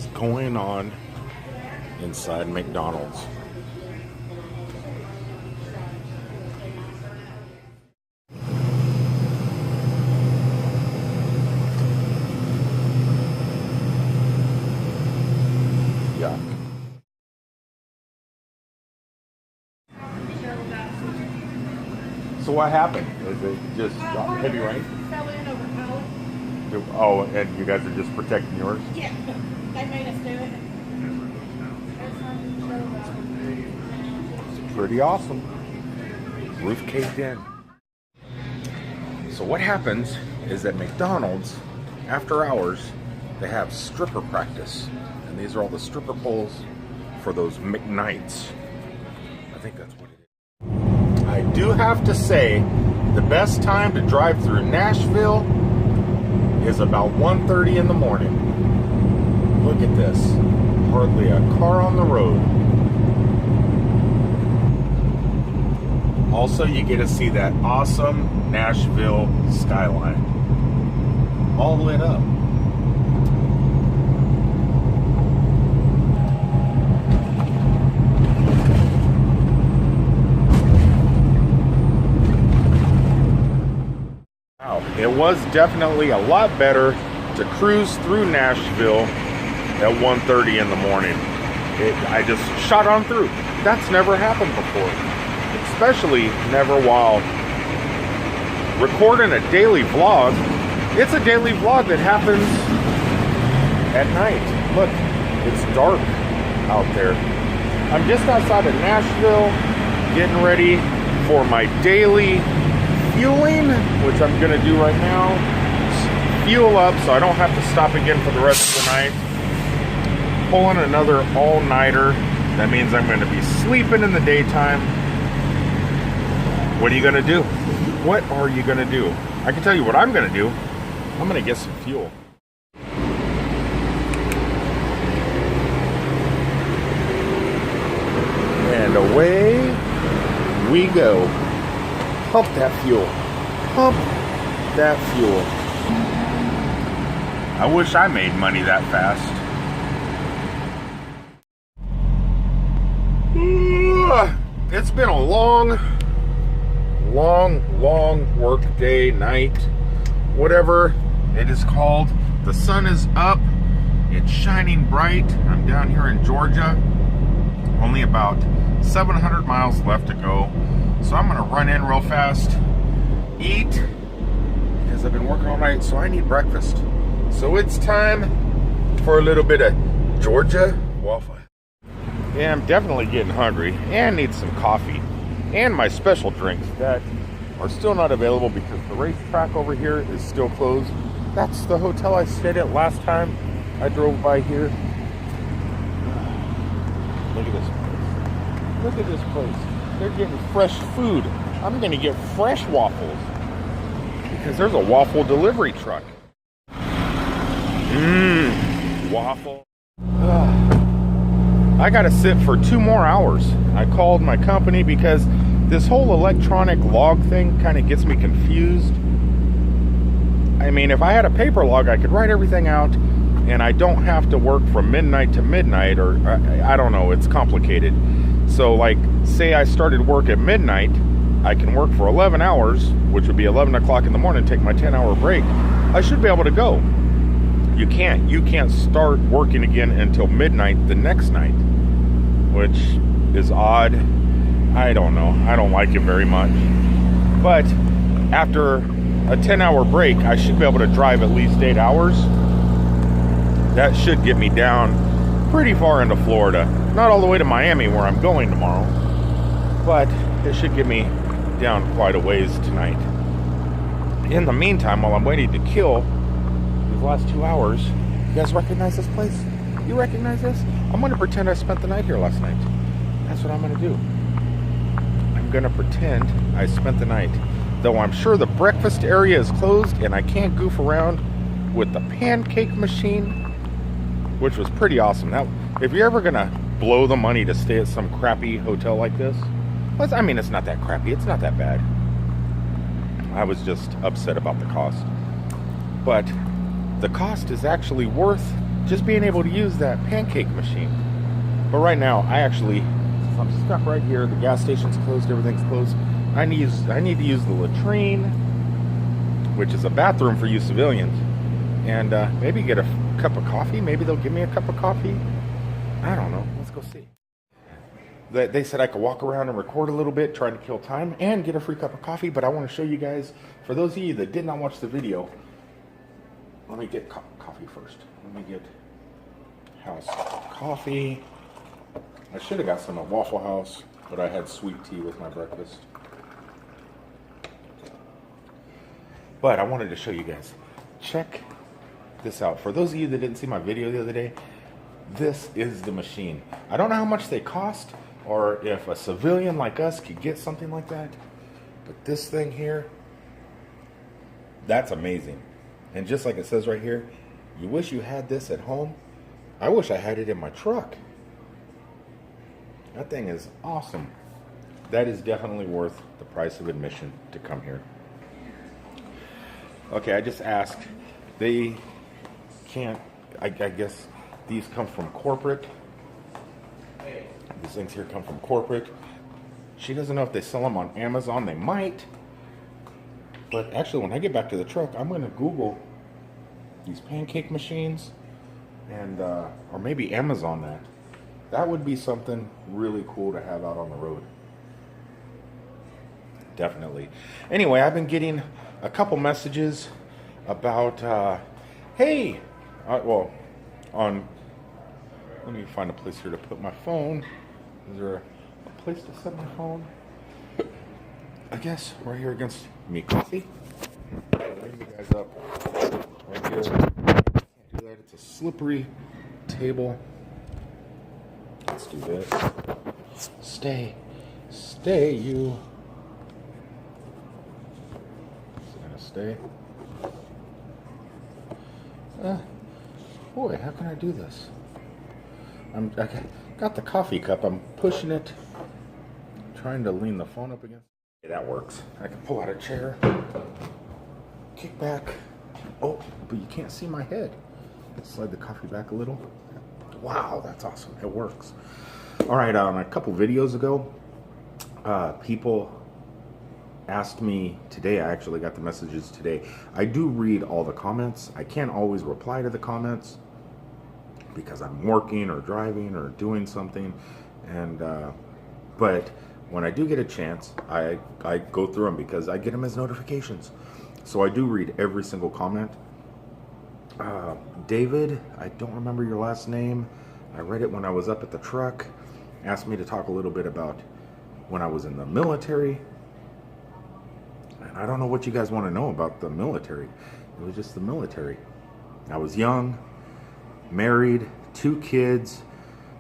is going on inside McDonald's? Yuck. So what happened? Is it just heavy rain? Fell in over cold. Oh, and you guys are just protecting yours? Yeah, they made us do it. It's pretty awesome. Roof caved in. So what happens is that McDonald's, after hours, they have stripper practice. And these are all the stripper poles for those McKnights. I think that's what it is. I do have to say, the best time to drive through Nashville is about 1:30 in the morning. Look at this. Hardly a car on the road. Also, you get to see that awesome Nashville skyline. All lit up. Wow, it was definitely a lot better to cruise through Nashville at 1:30 in the morning. I just shot on through. That's never happened before. Especially never while recording a daily vlog. It's a daily vlog that happens at night. Look, it's dark out there. I'm just outside of Nashville, getting ready for my daily fueling, which I'm gonna do right now. Fuel up so I don't have to stop again for the rest of the night. Pulling another all-nighter. That means I'm gonna be sleeping in the daytime. What are you gonna do? What are you gonna do? I can tell you what I'm gonna do. I'm gonna get some fuel. And away we go. Pump that fuel. Pump that fuel. I wish I made money that fast. It's been a long work day, night, whatever it is called. The sun is up. It's shining bright. I'm down here in Georgia. Only about 700 miles left to go. So I'm gonna run in real fast, eat, because I've been working all night, so I need breakfast. So it's time for a little bit of Georgia waffle. Yeah, I'm definitely getting hungry and need some coffee and my special drinks that are still not available because the racetrack over here is still closed. That's the hotel I stayed at last time I drove by here. Look at this place. Look at this place. They're getting fresh food. I'm gonna get fresh waffles because there's a waffle delivery truck. Waffle. I gotta sit for 2 more hours. I called my company because this whole electronic log thing kind of gets me confused. I mean, if I had a paper log, I could write everything out and I don't have to work from midnight to midnight, or I don't know, it's complicated. So like, say I started work at midnight, I can work for 11 hours, which would be 11 o'clock in the morning, take my 10-hour break. I should be able to go. You can't start working again until midnight the next night, which is odd. I don't know. I don't like it very much. But after a 10-hour break, I should be able to drive at least 8 hours. That should get me down pretty far into Florida. Not all the way to Miami where I'm going tomorrow, but it should get me down quite a ways tonight. In the meantime, while I'm waiting to kill these last 2 hours, you guys recognize this place? You recognize this? I'm gonna pretend I spent the night here last night. That's what I'm gonna do. I'm gonna pretend I spent the night. Though I'm sure the breakfast area is closed and I can't goof around with the pancake machine, which was pretty awesome. Now, if you're ever gonna blow the money to stay at some crappy hotel like this, I mean, it's not that crappy, it's not that bad. I was just upset about the cost. But the cost is actually worth just being able to use that pancake machine. But right now, I'm stuck right here. The gas station's closed. Everything's closed. I need to use the latrine, which is a bathroom for you civilians, and maybe get a cup of coffee. Maybe they'll give me a cup of coffee. I don't know. Let's go see. They said I could walk around and record a little bit, try to kill time, and get a free cup of coffee. But I want to show you guys, for those of you that did not watch the video, let me get coffee first. Let me get house coffee. I should have got some at Waffle House, but I had sweet tea with my breakfast. But I wanted to show you guys. Check this out. For those of you that didn't see my video the other day, this is the machine. I don't know how much they cost, or if a civilian like us could get something like that. But this thing here, that's amazing. And just like it says right here, you wish you had this at home. I wish I had it in my truck. That thing is awesome. That is definitely worth the price of admission to come here. Okay, I just asked. They can't, I guess these come from corporate. These things here come from corporate. She doesn't know if they sell them on Amazon. They might. But actually, when I get back to the truck, I'm going to Google these pancake machines and, or maybe Amazon that. That would be something really cool to have out on the road. Definitely. Anyway, I've been getting a couple messages about, hey, let me find a place here to put my phone. Is there a place to set my phone? I guess right here against me. See? Bring you guys up right here. Can't do that. It's a slippery table. Let's do this. Stay, you. Is it gonna stay? Boy, how can I do this? I got the coffee cup. I'm pushing it, trying to lean the phone up against. Yeah, that works. I can pull out a chair, kick back. Oh, but you can't see my head. Slide the coffee back a little. Wow, that's awesome. It works. All right, a couple videos ago, people asked me today. I actually got the messages today. I do read all the comments. I can't always reply to the comments because I'm working or driving or doing something, and but when I do get a chance, I go through them because I get them as notifications. So I do read every single comment. David, I don't remember your last name. I read it when I was up at the truck. Asked me to talk a little bit about when I was in the military. And I don't know what you guys want to know about the military. It was just the military. I was young, married, 2 kids,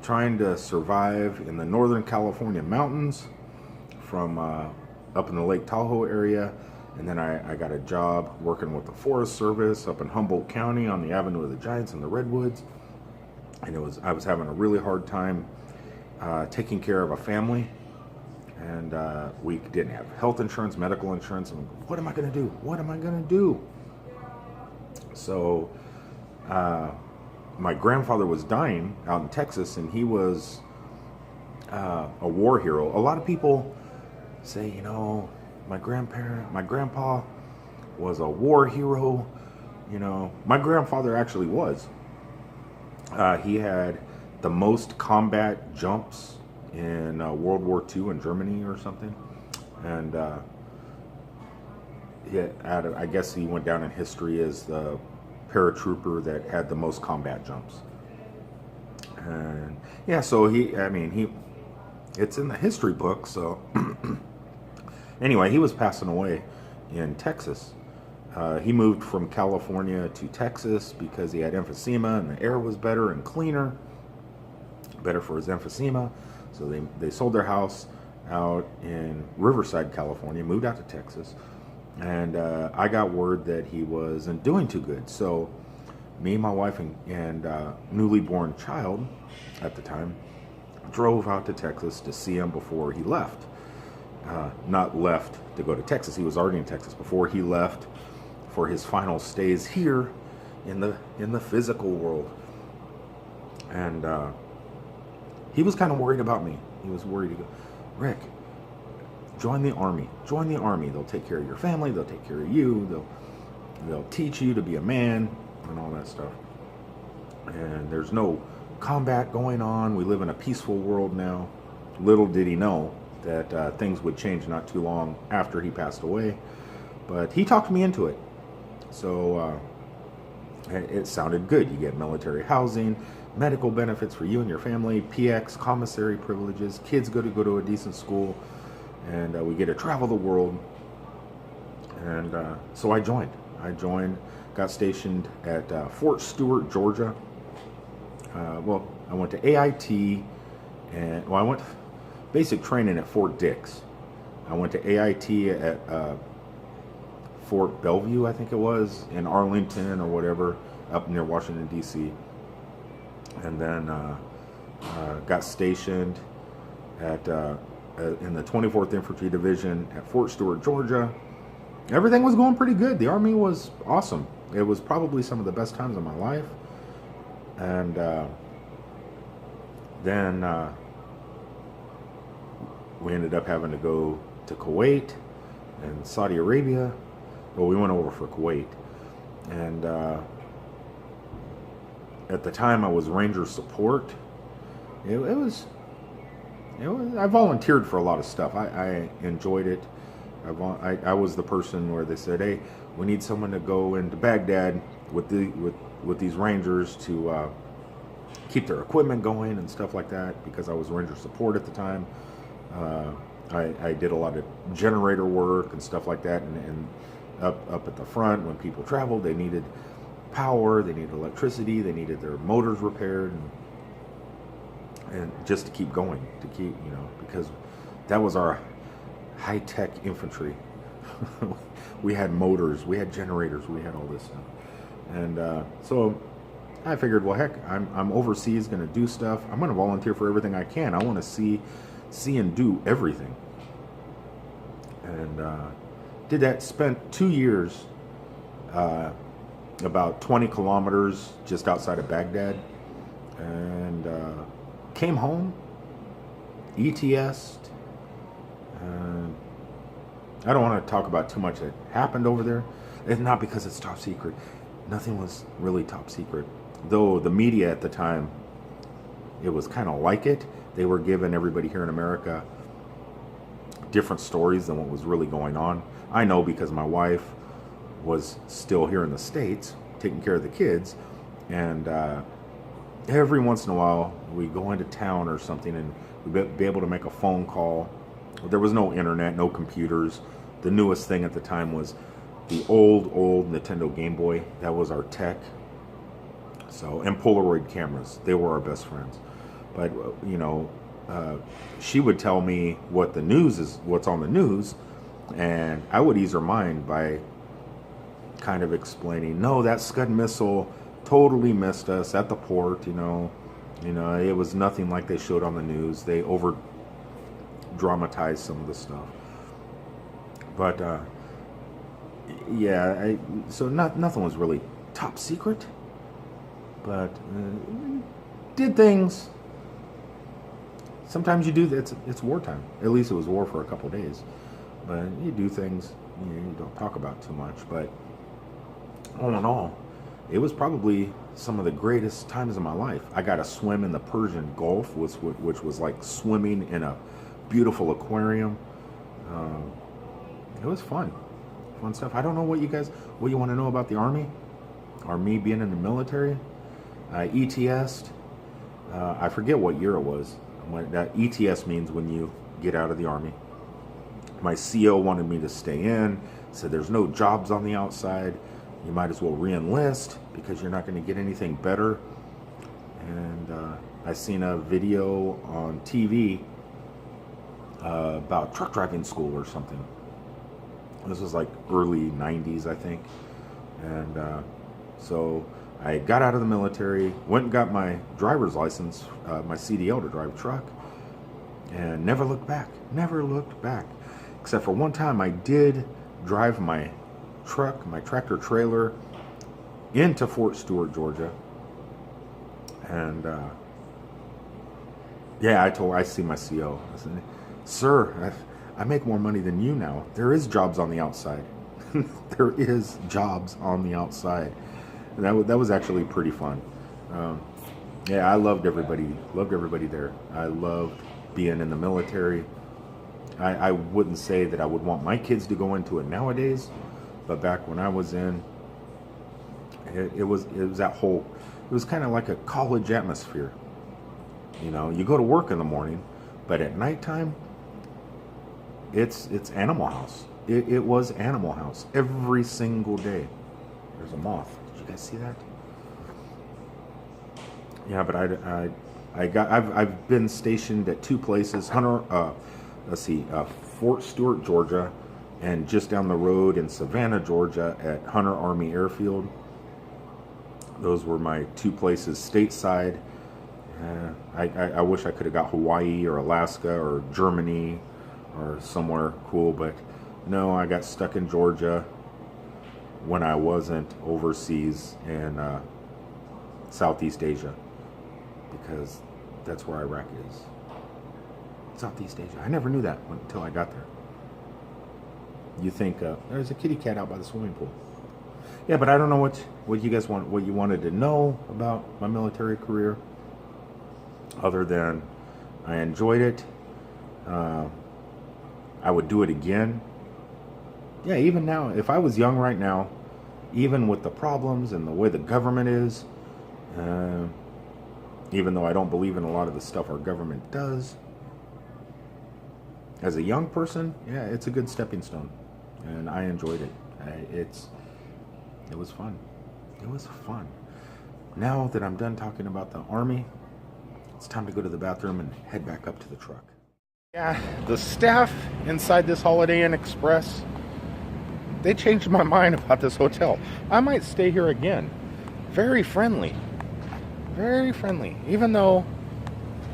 trying to survive in the Northern California mountains from up in the Lake Tahoe area. And then I got a job working with the Forest Service up in Humboldt County on the Avenue of the Giants and the Redwoods. And I was having a really hard time taking care of a family. And we didn't have health insurance, medical insurance. And what am I going to do? What am I going to do? So my grandfather was dying out in Texas, and he was a war hero. A lot of people say, you know, my grandpa was a war hero. You know, my grandfather actually was. He had the most combat jumps in World War II in Germany or something. And I guess he went down in history as the paratrooper that had the most combat jumps. And yeah, so it's in the history book, so anyway, he was passing away in Texas. He moved from California to Texas because he had emphysema and the air was better and cleaner, better for his emphysema. So they sold their house out in Riverside, California, moved out to Texas, and I got word that he wasn't doing too good. So me, my wife, and newly born child at the time drove out to Texas to see him before he left. Not left to go to Texas. He was already in Texas before he left for his final stays here in the physical world. And he was kind of worried about me. He was worried. He goes, Rick, join the Army. Join the Army. They'll take care of your family. They'll take care of you. They'll teach you to be a man and all that stuff. And there's no combat going on. We live in a peaceful world now. Little did he know that things would change not too long after he passed away. But he talked me into it. So it sounded good. You get military housing, medical benefits for you and your family, PX, commissary privileges, kids go to a decent school, and we get to travel the world. And so I joined. Got stationed at Fort Stewart, Georgia. Well, I went to AIT, and I went basic training at Fort Dix. I went to AIT at Fort Bellevue, I think it was, in Arlington or whatever, up near Washington, D.C. And then got stationed at in the 24th Infantry Division at Fort Stewart, Georgia. Everything was going pretty good. The Army was awesome. It was probably some of the best times of my life. And then we ended up having to go to Kuwait and Saudi Arabia. Well, we went over for Kuwait. And at the time I was Ranger support. It was I volunteered for a lot of stuff. I enjoyed it. I was the person where they said, hey, we need someone to go into Baghdad with these Rangers to keep their equipment going and stuff like that, because I was Ranger support at the time. I did a lot of generator work and stuff like that, and up at the front when people traveled, they needed power, they needed electricity, they needed their motors repaired, and just to keep going, because that was our high-tech infantry. We had motors, we had generators, we had all this stuff. And so I figured, well, heck, I'm overseas, going to do stuff. I'm going to volunteer for everything I can. I want to see and do everything. And did that. Spent 2 years about 20 kilometers just outside of Baghdad, and came home, ETS'd. I don't want to talk about too much that happened over there. It's not because it's top secret. Nothing was really top secret. Though the media at the time, it was kind of like it. They were giving everybody here in America different stories than what was really going on. I know because my wife was still here in the States, taking care of the kids. And every once in a while, we go into town or something and we'd be able to make a phone call. There was no internet, no computers. The newest thing at the time was the old Nintendo Game Boy. That was our tech. So, and Polaroid cameras. They were our best friends. But, she would tell me what the news is, what's on the news, and I would ease her mind by kind of explaining, no, that Scud missile totally missed us at the port, it was nothing like they showed on the news. They over dramatized some of the stuff. But so nothing was really top secret, but did things. Sometimes you do that. It's wartime. At least it was war for a couple of days, but you do things you don't talk about too much. But all in all, it was probably some of the greatest times of my life. I got to swim in the Persian Gulf, which was like swimming in a beautiful aquarium. It was fun stuff. I don't know what you want to know about the Army, or me being in the military. I ETS'd. I forget what year it was. That ETS means when you get out of the Army. My CO wanted me to stay in, said there's no jobs on the outside. You might as well re-enlist because you're not going to get anything better. And I seen a video on TV about truck driving school or something. This was like early 90s, I think. And so I got out of the military, went and got my driver's license, my CDL to drive a truck, and never looked back. Never looked back. Except for one time I did drive my truck, my tractor trailer, into Fort Stewart, Georgia. And yeah, I see my CO. I said, sir, I make more money than you now. There is jobs on the outside. There is jobs on the outside. And that was actually pretty fun. Yeah, I loved everybody there. I loved being in the military. I wouldn't say that I would want my kids to go into it nowadays, but back when I was in, it was that whole, it was kind of like a college atmosphere. You know, you go to work in the morning, but at nighttime, it's Animal House. It was Animal House every single day. There's a moth. Did you guys see that? Yeah, but I've been stationed at two places. Fort Stewart, Georgia, and just down the road in Savannah, Georgia, at Hunter Army Airfield. Those were my two places stateside. I wish I could have got Hawaii or Alaska or Germany or somewhere cool, but no, I got stuck in Georgia when I wasn't overseas in Southeast Asia, because that's where Iraq is. Southeast Asia. I never knew that until I got there. You think there's a kitty cat out by the swimming pool. Yeah, but I don't know what you guys want, what you wanted to know about my military career, other than I enjoyed it. I would do it again. Yeah, even now, if I was young right now, even with the problems and the way the government is, even though I don't believe in a lot of the stuff our government does, as a young person, yeah, it's a good stepping stone, and I enjoyed it. It was fun. It was fun. Now that I'm done talking about the Army, it's time to go to the bathroom and head back up to the truck. Yeah, the staff inside this Holiday Inn Express, they changed my mind about this hotel. I might stay here again. Very friendly. Very friendly. Even though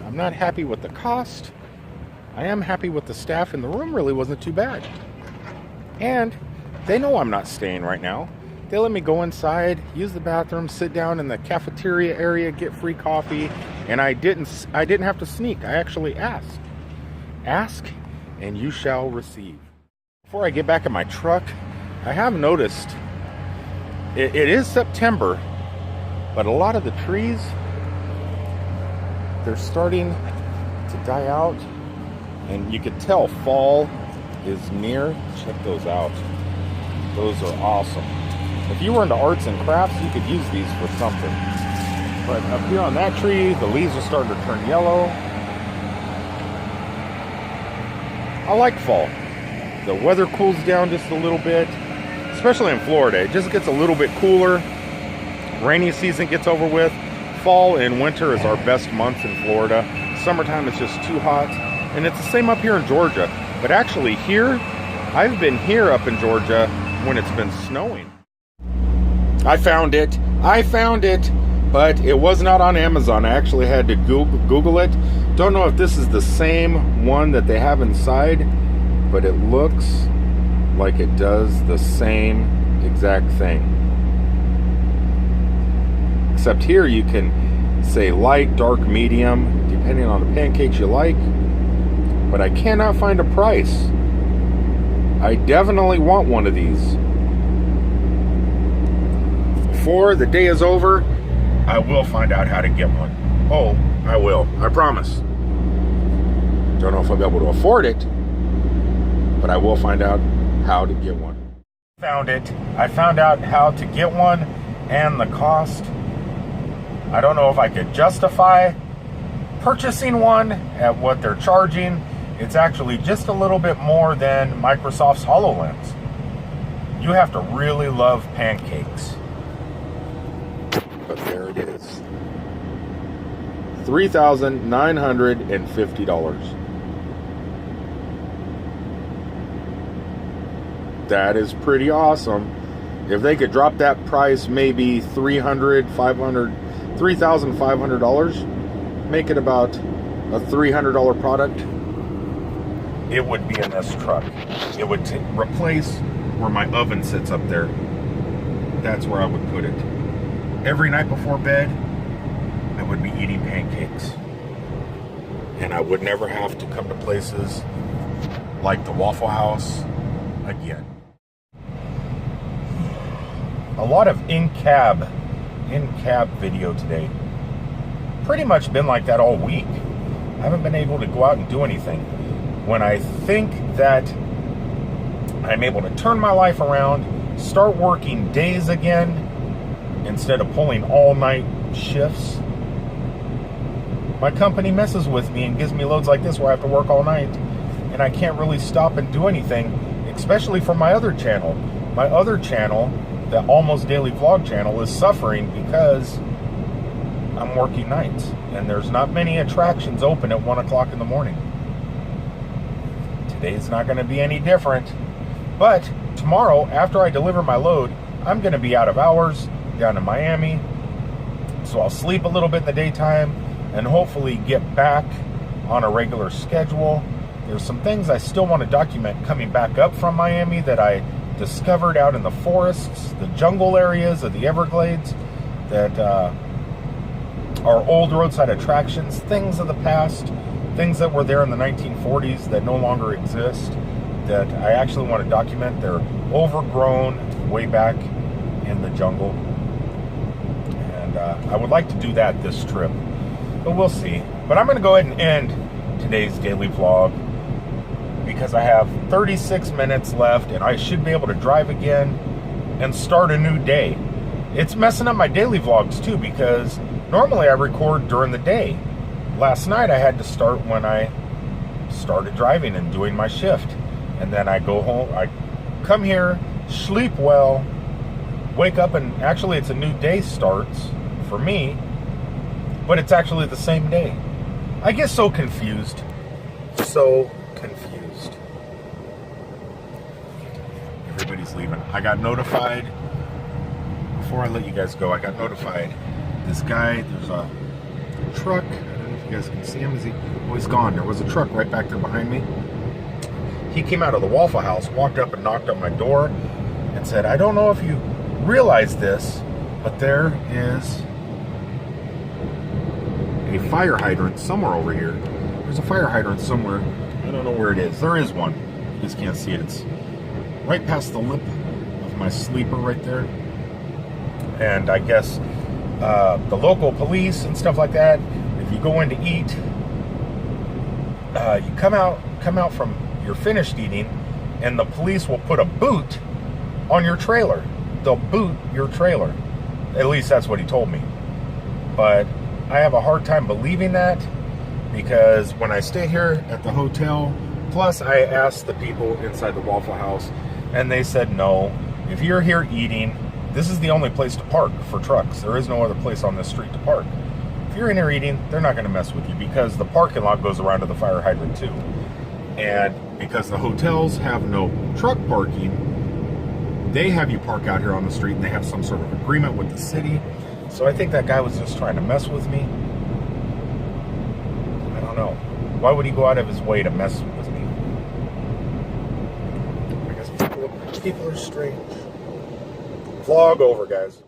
I'm not happy with the cost, I am happy with the staff, and the room really wasn't too bad. And they know I'm not staying right now. They let me go inside, use the bathroom, sit down in the cafeteria area, get free coffee, and I didn't have to sneak. I actually asked. Ask, and you shall receive. Before I get back in my truck, I have noticed it is September, but a lot of the trees, they're starting to die out, and you could tell fall is near. Check those out. Those are awesome. If you were into arts and crafts, you could use these for something. But up here on that tree, the leaves are starting to turn yellow. I like fall. The weather cools down just a little bit, especially in Florida. It just gets a little bit cooler. Rainy season gets over with. Fall and winter is our best months in Florida. Summertime is just too hot. And it's the same up here in Georgia. But actually here, I've been here up in Georgia when it's been snowing. I found it, but it was not on Amazon. I actually had to Google it. Don't know if this is the same one that they have inside, but it looks like it does the same exact thing. Except here you can say light, dark, medium, depending on the pancakes you like, but I cannot find a price. I definitely want one of these. Before the day is over, I will find out how to get one. Oh, I will. I promise. Don't know if I'll be able to afford it, but I will find out how to get one. Found it. I found out how to get one and the cost. I don't know if I could justify purchasing one at what they're charging. It's actually just a little bit more than Microsoft's HoloLens. You have to really love pancakes. But there it is. $3,950. That is pretty awesome. If they could drop that price maybe $3,500, make it about a $300 product, it would be in this truck. It would replace where my oven sits up there. That's where I would put it. Every night before bed, I would be eating pancakes. And I would never have to come to places like the Waffle House again. A lot of in-cab video today. Pretty much been like that all week. I haven't been able to go out and do anything. When I think that I'm able to turn my life around, start working days again, instead of pulling all-night shifts, my company messes with me and gives me loads like this where I have to work all night, and I can't really stop and do anything, especially for my other channel. My other channel, the Almost Daily Vlog channel, is suffering because I'm working nights, and there's not many attractions open at 1 o'clock in the morning. Today's not going to be any different, but tomorrow, after I deliver my load, I'm going to be out of hours down in Miami, so I'll sleep a little bit in the daytime and hopefully get back on a regular schedule. There's some things I still want to document coming back up from Miami that I discovered out in the forests, the jungle areas of the Everglades, that are old roadside attractions, things of the past, things that were there in the 1940s that no longer exist, that I actually want to document. They're overgrown way back in the jungle. And I would like to do that this trip, but we'll see. But I'm going to go ahead and end today's daily vlog because I have 36 minutes left and I should be able to drive again and start a new day. It's messing up my daily vlogs too, because normally I record during the day. Last night I had to start when I started driving and doing my shift. And then I go home, I come here, sleep well, wake up, and actually it's a new day starts for me, but it's actually the same day. I get so confused. So confused. Everybody's leaving. I got notified, before I let you guys go, I got notified. This guy, there's a truck. I don't know if you guys can see him. Is he? Oh, he's gone. There was a truck right back there behind me. He came out of the Waffle House, walked up and knocked on my door and said, I don't know if you realize this, but there is a fire hydrant somewhere over here. There's a fire hydrant somewhere. I don't know where it is. There is one. You just can't see it. It's right past the lip of my sleeper right there. And I guess the local police and stuff like that, if you go in to eat, you come out from you're finished eating, and the police will put a boot on your trailer. They'll boot your trailer. At least that's what he told me. But I have a hard time believing that, because when I stay here at the hotel, plus I asked the people inside the Waffle House, and they said no. If you're here eating, this is the only place to park for trucks. There is no other place on this street to park. If you're in here eating, they're not going to mess with you, because the parking lot goes around to the fire hydrant too. And because the hotels have no truck parking, they have you park out here on the street, and they have some sort of agreement with the city. So I think that guy was just trying to mess with me. I don't know. Why would he go out of his way to mess with me? I guess people are strange. Vlog over, guys.